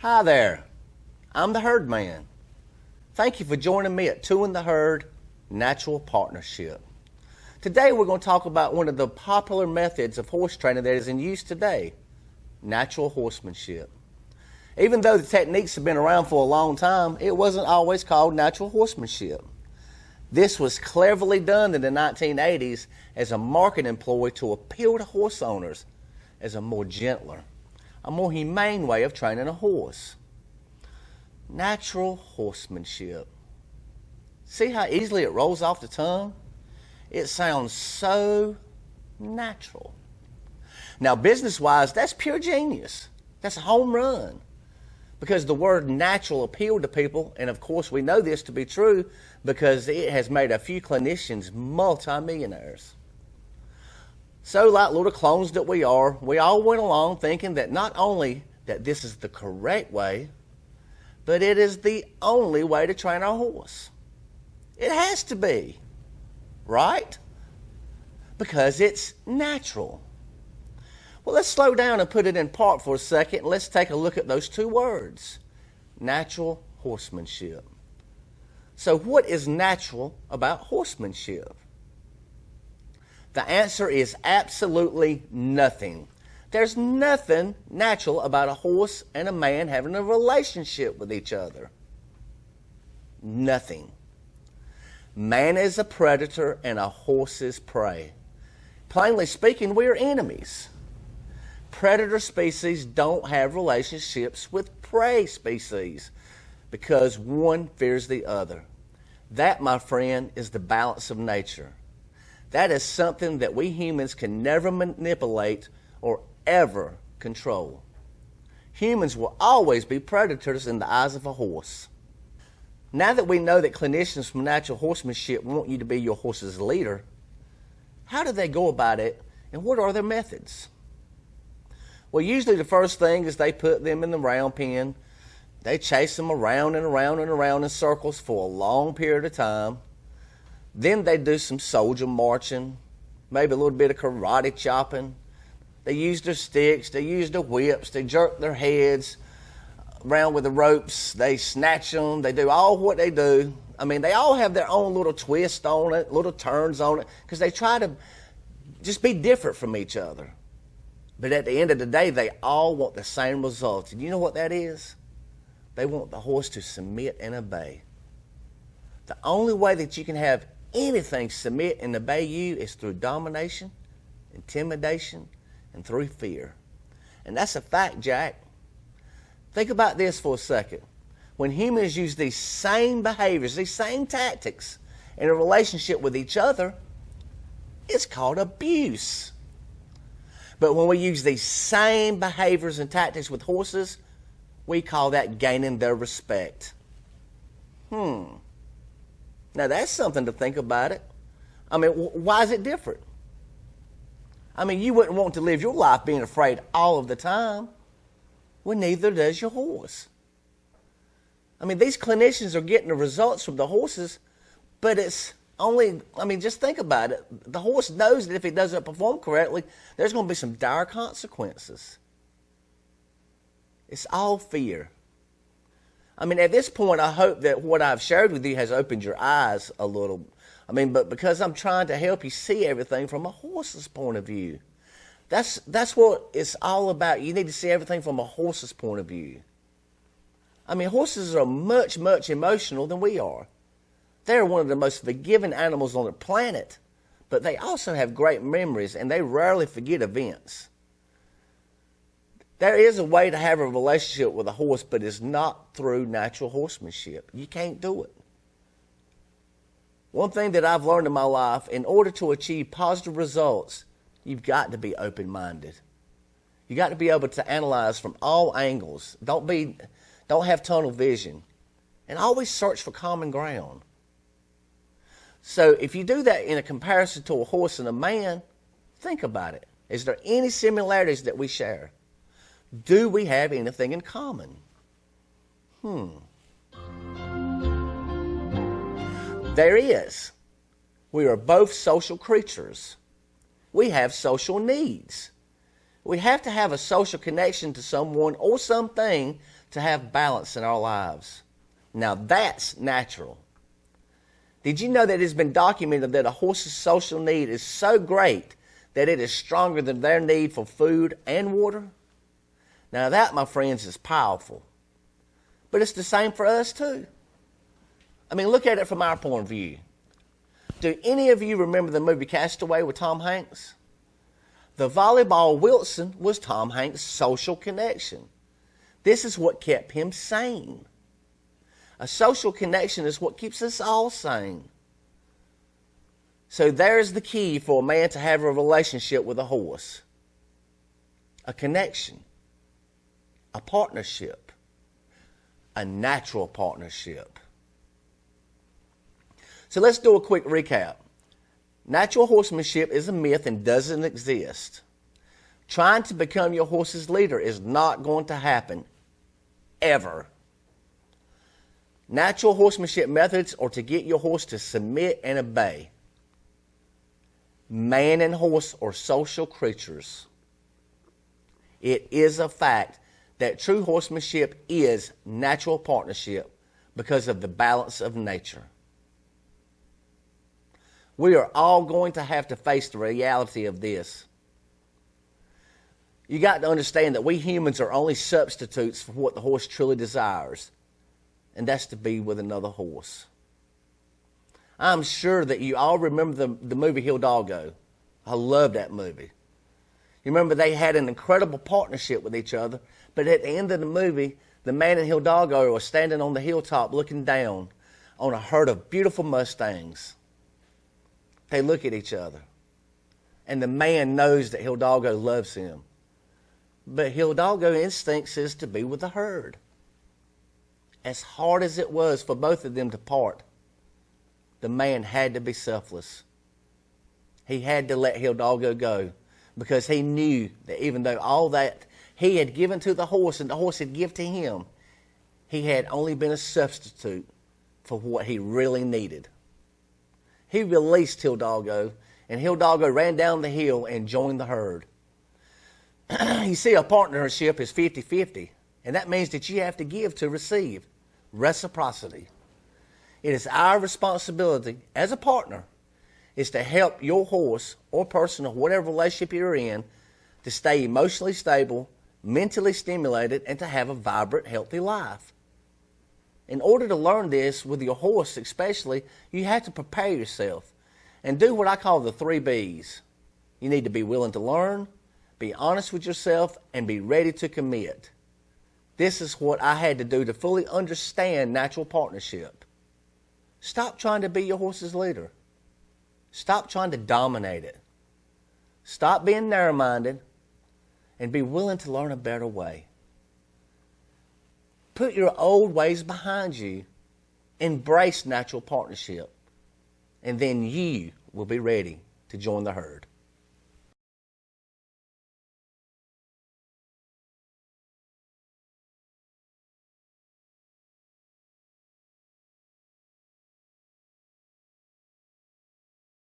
Hi there, I'm the Herd Man. Thank you for joining me at Two in the Herd Natural Partnership. Today we're going to talk about one of the popular methods of horse training that is in use today, natural horsemanship. Even though the techniques have been around for a long time, it wasn't always called natural horsemanship. This was cleverly done in the 1980s as a marketing ploy to appeal to horse owners as a more gentler, a more humane way of training a horse. Natural horsemanship. See how easily it rolls off the tongue? It sounds so natural. Now, business-wise, that's pure genius. That's a home run. Because the word natural appealed to people, and of course we know this to be true because it has made a few clinicians multimillionaires. So like little clones that we are, we all went along thinking that not only that this is the correct way, but it is the only way to train our horse. It has to be, right? Because it's natural. Well, let's slow down and put it in part for a second. Let's take a look at those two words, natural horsemanship. So what is natural about horsemanship? The answer is absolutely nothing. There's nothing natural about a horse and a man having a relationship with each other. Nothing. Man is a predator and a horse is prey. Plainly speaking, we are enemies. Predator species don't have relationships with prey species because one fears the other. That, my friend, is the balance of nature. That is something that we humans can never manipulate or ever control. Humans will always be predators in the eyes of a horse. Now that we know that clinicians from natural horsemanship want you to be your horse's leader, how do they go about it and what are their methods? Well, usually the first thing is they put them in the round pen. They chase them around and around and around in circles for a long period of time. Then they do some soldier marching, maybe a little bit of karate chopping. They use their sticks, they use their whips, they jerk their heads around with the ropes, they snatch them, they do all what they do. I mean, they all have their own little twist on it, little turns on it, because they try to just be different from each other. But at the end of the day, they all want the same result. And you know what that is? They want the horse to submit and obey. The only way that you can have anything submit and obey you is through domination, intimidation, and through fear. And that's a fact, Jack. Think about this for a second. When humans use these same behaviors, these same tactics in a relationship with each other, it's called abuse. But when we use these same behaviors and tactics with horses, we call that gaining their respect. Now that's something to think about it. I mean, why is it different? I mean, you wouldn't want to live your life being afraid all of the time. Well, neither does your horse. I mean, these clinicians are getting the results from the horses, but it's only, I mean, just think about it. The horse knows that if he doesn't perform correctly, there's going to be some dire consequences. It's all fear. I mean, at this point, I hope that what I've shared with you has opened your eyes a little. I mean, but because I'm trying to help you see everything from a horse's point of view. That's what it's all about. You need to see everything from a horse's point of view. I mean, horses are much, much emotional than we are. They're one of the most forgiving animals on the planet, but they also have great memories, and they rarely forget events. There is a way to have a relationship with a horse, but it's not through natural horsemanship. You can't do it. One thing that I've learned in my life, in order to achieve positive results, you've got to be open-minded. You got to be able to analyze from all angles. Don't have tunnel vision. And always search for common ground. So if you do that in a comparison to a horse and a man, think about it. Is there any similarities that we share? Do we have anything in common? There is. We are both social creatures. We have social needs. We have to have a social connection to someone or something to have balance in our lives. Now that's natural. Did you know that it has been documented that a horse's social need is so great that it is stronger than their need for food and water? Now that, my friends, is powerful. But it's the same for us too. I mean, look at it from our point of view. Do any of you remember the movie Castaway with Tom Hanks? The volleyball Wilson was Tom Hanks' social connection. This is what kept him sane. A social connection is what keeps us all sane. So there's the key for a man to have a relationship with a horse. A connection. A partnership. A natural partnership. So let's do a quick recap. Natural horsemanship is a myth and doesn't exist. Trying to become your horse's leader is not going to happen, ever. Natural horsemanship methods are to get your horse to submit and obey. Man and horse are social creatures. It is a fact that true horsemanship is natural partnership because of the balance of nature. We are all going to have to face the reality of this. You got to understand that we humans are only substitutes for what the horse truly desires, and that's to be with another horse. I'm sure that you all remember the movie Hidalgo. I love that movie. You remember they had an incredible partnership with each other, but at the end of the movie, the man and Hidalgo were standing on the hilltop looking down on a herd of beautiful Mustangs. They look at each other, and the man knows that Hidalgo loves him. But Hidalgo's instincts is to be with the herd. As hard as it was for both of them to part, the man had to be selfless. He had to let Hidalgo go because he knew that even though all that he had given to the horse and the horse had given to him, he had only been a substitute for what he really needed. He released Hidalgo, and Hidalgo ran down the hill and joined the herd. You see, a partnership is 50-50, and that means that you have to give to receive. Reciprocity. It is our responsibility as a partner is to help your horse or person or whatever relationship you're in to stay emotionally stable, mentally stimulated, and to have a vibrant, healthy life. In order to learn this with your horse especially, you have to prepare yourself and do what I call the 3 B's. You need to be willing to learn, be honest with yourself, and be ready to commit. This is what I had to do to fully understand natural partnership. Stop trying to be your horse's leader. Stop trying to dominate it. Stop being narrow-minded and be willing to learn a better way. Put your old ways behind you. Embrace natural partnership. And then you will be ready to join the herd.